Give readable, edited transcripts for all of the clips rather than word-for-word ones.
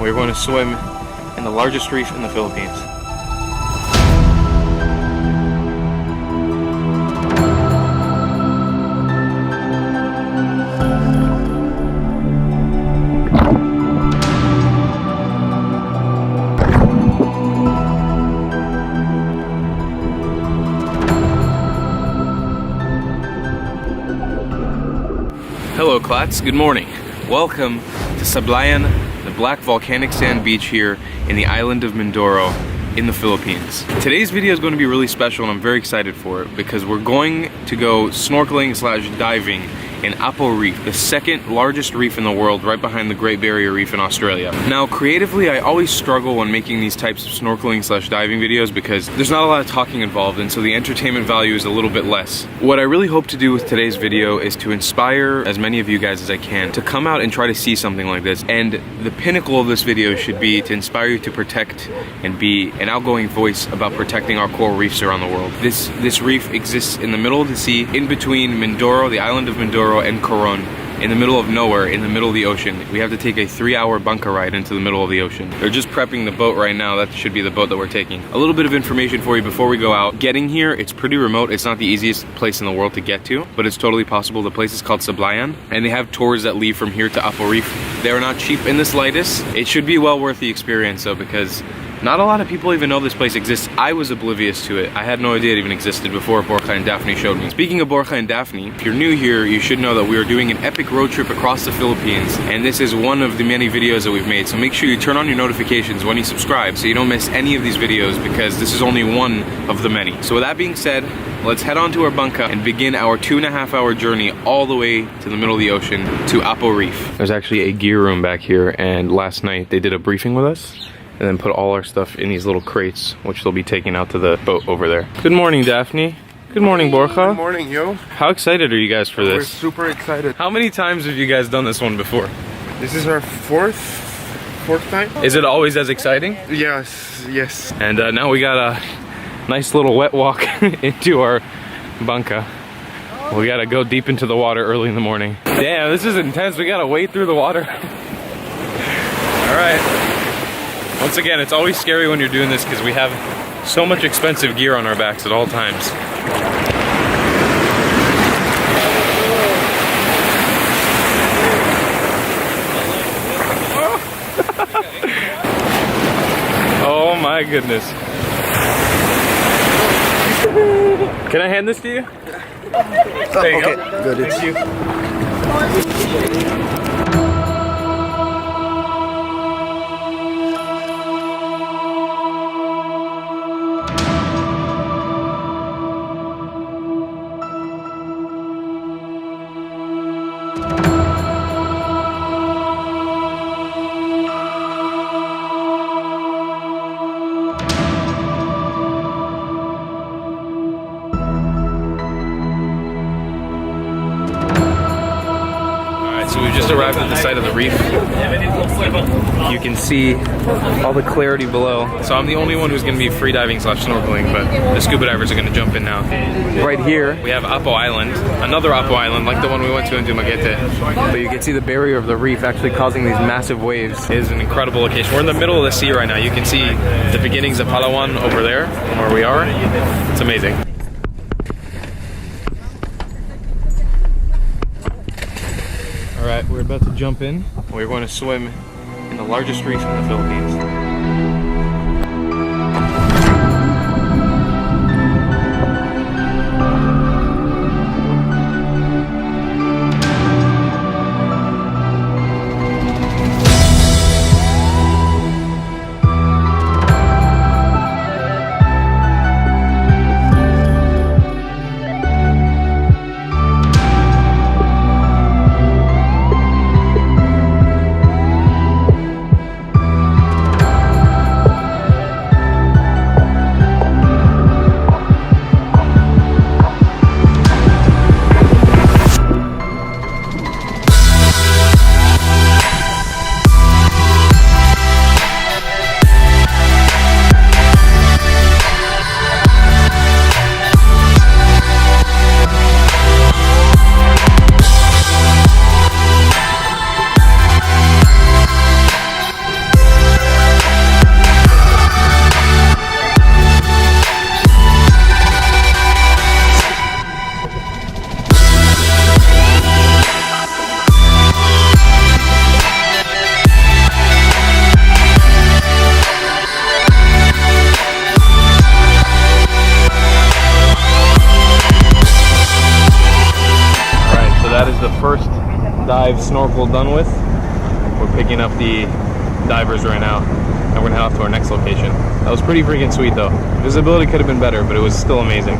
We're going to swim in the largest reef in the Philippines. Hello CLATTs, good morning. Welcome to Sablayan, the black volcanic sand beach here in the island of Mindoro in the Philippines. Today's video is going to be really special and I'm very excited for it because we're going to go snorkeling / diving in Apo Reef, the second largest reef in the world, right behind the Great Barrier Reef in Australia. Now, creatively, I always struggle when making these types of snorkeling / diving videos because there's not a lot of talking involved, and so the entertainment value is a little bit less. What I really hope to do with today's video is to inspire as many of you guys as I can to come out and try to see something like this. And the pinnacle of this video should be to inspire you to protect and be an outgoing voice about protecting our coral reefs around the world. This reef exists in the middle of the sea, in between Mindoro, the island of Mindoro, and Coron, in the middle of nowhere, in the middle of the ocean. We have to take a 3-hour bunker ride into the middle of the ocean. They're just prepping the boat right now. That should be the boat that we're taking. A little bit of information for you before we go out. Getting here, it's pretty remote. It's not the easiest place in the world to get to, but it's totally possible. The place is called Sablayan, and they have tours that lead from here to Apo Reef. They're not cheap in the slightest. It should be well worth the experience though, because not a lot of people even know this place exists. I was oblivious to it. I had no idea it even existed before Borja and Daphne showed me. Speaking of Borja and Daphne, if you're new here, you should know that we are doing an epic road trip across the Philippines, and this is one of the many videos that we've made. So make sure you turn on your notifications when you subscribe so you don't miss any of these videos, because this is only one of the many. So with that being said, let's head on to our bunker and begin our 2.5-hour journey all the way to the middle of the ocean to Apo Reef. There's actually a gear room back here, and last night they did a briefing with us and then put all our stuff in these little crates, which they'll be taking out to the boat over there. Good morning, Daphne. Good morning, Borja. Good morning, yo. How excited are you guys for this? We're super excited. How many times have you guys done this one before? This is our fourth time. Is it always as exciting? Yes. And now we got a nice little wet walk into our bunker. We gotta go deep into the water early in the morning. Damn, this is intense. We gotta wade through the water. All right. Once again, it's always scary when you're doing this because we have so much expensive gear on our backs at all times. Oh my goodness. Can I hand this to you? There you go. Good. Thank you. So we've just arrived at the side of the reef. You can see all the clarity below. So I'm the only one who's going to be free diving / snorkeling, but the scuba divers are going to jump in now. Right here, we have Apo Island, another Apo Island like the one we went to in Dumaguete. But you can see the barrier of the reef actually causing these massive waves. It is an incredible location. We're in the middle of the sea right now. You can see the beginnings of Palawan over there from where we are. It's amazing. Alright, we're about to jump in. We're going to swim in the largest reef in the Philippines. dive snorkel done with. We're picking up the divers right now, and we're gonna head off to our next location. That was pretty freaking sweet though. Visibility could have been better, but it was still amazing.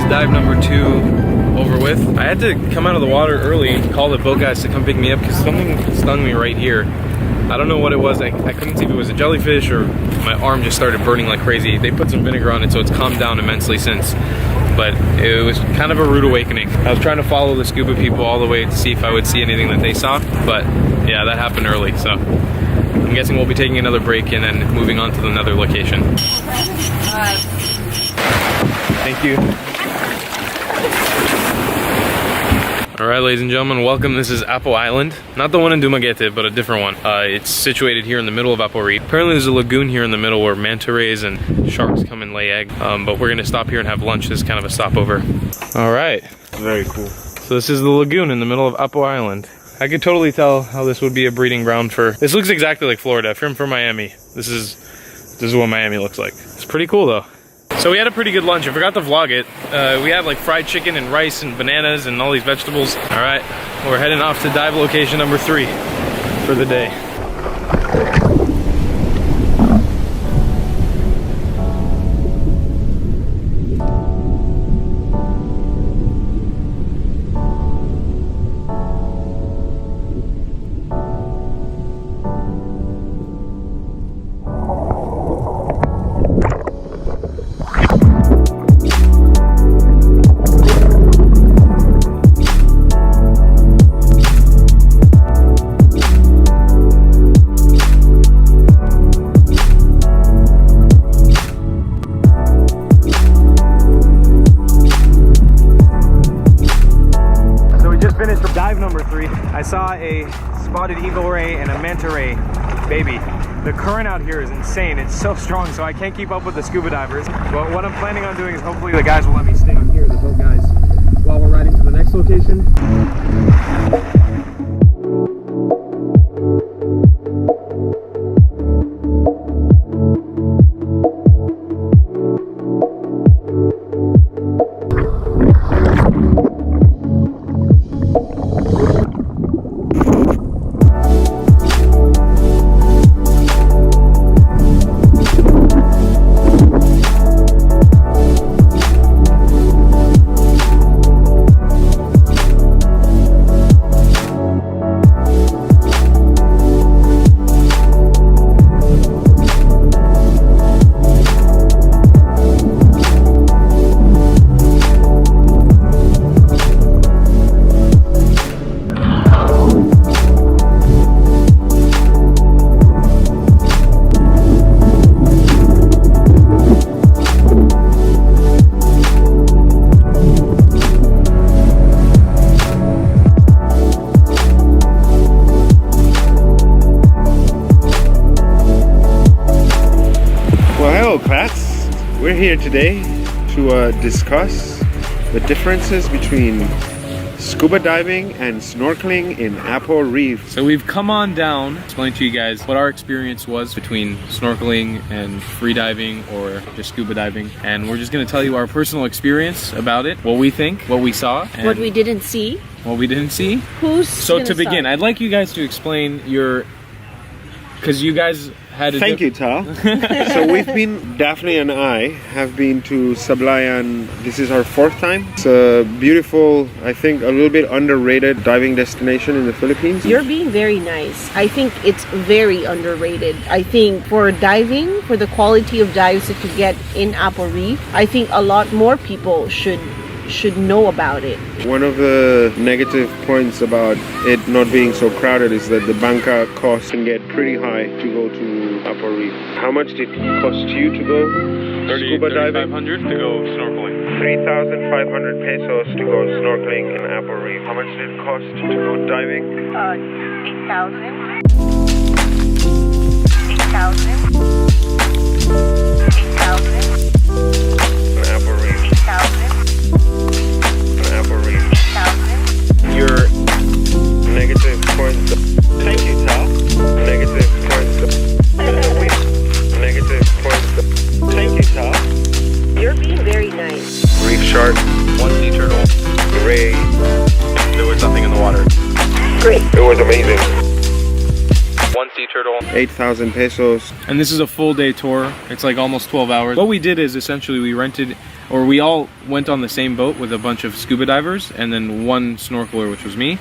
Dive number 2 over with. I had to come out of the water early and call the boat guys to come pick me up because something stung me right here. I don't know what it was. I couldn't see if it was a jellyfish or my arm just started burning like crazy. They put some vinegar on it, so it's calmed down immensely since. But it was kind of a rude awakening. I was trying to follow the scuba people all the way to see if I would see anything that they saw. But yeah, that happened early. So I'm guessing we'll be taking another break and then moving on to another location. Thank you. Alright, ladies and gentlemen, welcome. This is Apo Island. Not the one in Dumaguete, but a different one. It's situated here in the middle of Apo Reef. Apparently there's a lagoon here in the middle where manta rays and sharks come and lay egg. But we're gonna stop here and have lunch. This is kind of a stopover. Alright. Very cool. So this is the lagoon in the middle of Apo Island. I could totally tell how this would be a breeding ground for... This looks exactly like Florida. If you're from Miami, this is what Miami looks like. It's pretty cool though. So we had a pretty good lunch. I forgot to vlog it. We had like fried chicken and rice and bananas and all these vegetables. All right, we're heading off to dive location number 3 for the day. I saw a spotted eagle ray and a manta ray baby. The current out here is insane. It's so strong, so I can't keep up with the scuba divers. But what I'm planning on doing is hopefully the guys will let me stay on here, the boat guys, while we're riding to the next location. here today to discuss the differences between scuba diving and snorkeling in Apo Reef. So we've come on down, explain to you guys what our experience was between snorkeling and free diving or just scuba diving. And we're just gonna tell you our personal experience about it, what we think, what we saw, and what we didn't see. What we didn't see. So to begin, I'd like you guys to explain your, because you guys had a Thank you, Ta. So we've been, Daphne and I have been to Sablayan. This is our 4th time. It's a beautiful, I think a little bit underrated diving destination in the Philippines. You're being very nice. I think it's very underrated. I think for diving, for the quality of dives that you get in Apo Reef, I think a lot more people should know about it. One of the negative points about it not being so crowded is that the banca cost can get pretty high to go to Apo Reef. How much did it cost you to go scuba diving? 3,500 to go snorkeling. 3,500 pesos to go snorkeling in Apo Reef. How much did it cost to go diving? 8,000. 8,000. 8,000. In Apo Reef. 8,000. Apo Reef. 8,000. Your negative points. Thank you, Tal. Negative points. Negative points. Thank you, Tal. You're being very nice. Reef shark, One sea turtle. ray. There was nothing in the water. Great. It was amazing. One sea turtle. 8,000 pesos. And this is a full day tour. It's like almost 12 hours. What we did is essentially we rented, or we all went on the same boat with a bunch of scuba divers and then one snorkeler, which was me.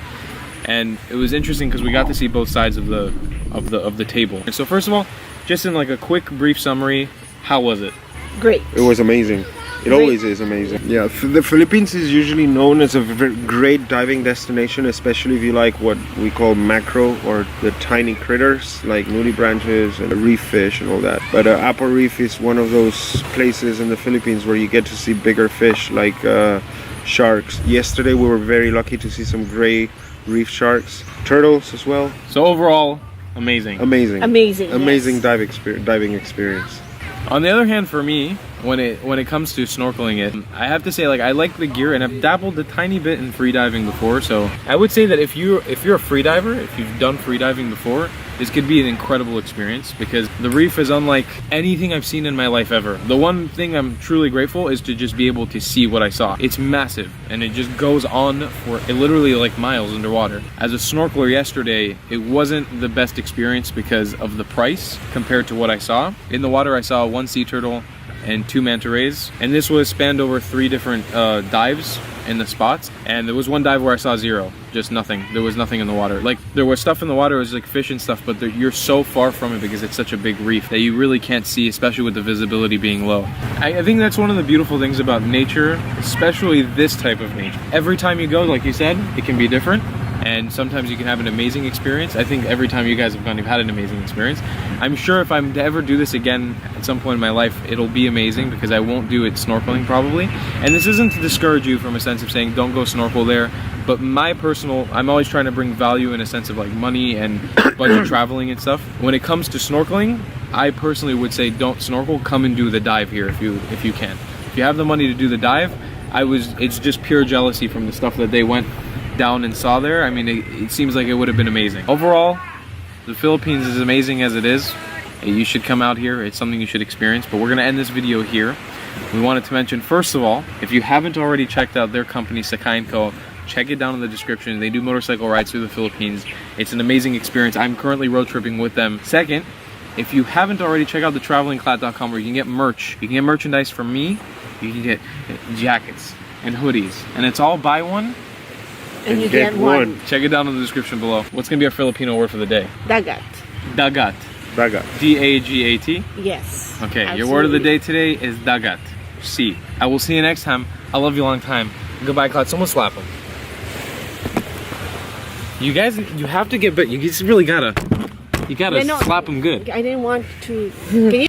And it was interesting because we got to see both sides of the table. And so first of all, just in like a quick brief summary, how was it? Great. It was amazing. It always is amazing. Yeah, the Philippines is usually known as a very great diving destination, especially if you like what we call macro or the tiny critters like nudibranches and reef fish and all that. But Apo Reef is one of those places in the Philippines where you get to see bigger fish like sharks. Yesterday we were very lucky to see some gray reef sharks, turtles as well. So overall, amazing. Amazing. Amazing. Amazing Yes. diving experience. On the other hand, for me, when it comes to snorkeling it, I have to say, like, I like the gear and I've dabbled a tiny bit in free diving before, so I would say that if you're a free diver, if you've done free diving before, this could be an incredible experience because the reef is unlike anything I've seen in my life ever. The one thing I'm truly grateful is to just be able to see what I saw. It's massive and it just goes on for literally like miles underwater. As a snorkeler yesterday, it wasn't the best experience because of the price compared to what I saw. In the water, I saw one sea turtle and 2 manta rays, and this was spanned over 3 different dives in the spots, and there was one dive where I saw 0, just nothing. There was nothing in the water. Like, there was stuff in the water, it was like fish and stuff, but you're so far from it because it's such a big reef that you really can't see, especially with the visibility being low. I think that's one of the beautiful things about nature, especially this type of nature. Every time you go, like you said, it can be different, and sometimes you can have an amazing experience. I think every time you guys have gone, you've had an amazing experience. I'm sure if I'm to ever do this again at some point in my life, it'll be amazing because I won't do it snorkeling probably. And this isn't to discourage you from a sense of saying don't go snorkel there, but my personal, I'm always trying to bring value in a sense of like money and budget traveling and stuff. When it comes to snorkeling, I personally would say don't snorkel, come and do the dive here if you can. If you have the money to do the dive, it's just pure jealousy from the stuff that they went down and saw there. I mean, it seems like it would have been amazing. Overall, the Philippines is amazing as it is. You should come out here. It's something you should experience, but we're gonna end this video here. We wanted to mention, first of all, if you haven't already checked out their company, Sakay Co, check it down in the description. They do motorcycle rides through the Philippines. It's an amazing experience. I'm currently road tripping with them. Second, if you haven't already, check out the travelingclatt.com where you can get merch. You can get merchandise from me. You can get jackets and hoodies, and it's all buy one And you get one. Check it down in the description below. What's gonna be our Filipino word for the day? Dagat. Dagat. Dagat. D-A-G-A-T? Yes. Okay, Absolutely. your word of the day today is dagat. See. I will see you next time. I love you a long time. Goodbye, CLATT. Someone slap him. You guys, you have to get, but you just really gotta, slap him good. I didn't want to. Can you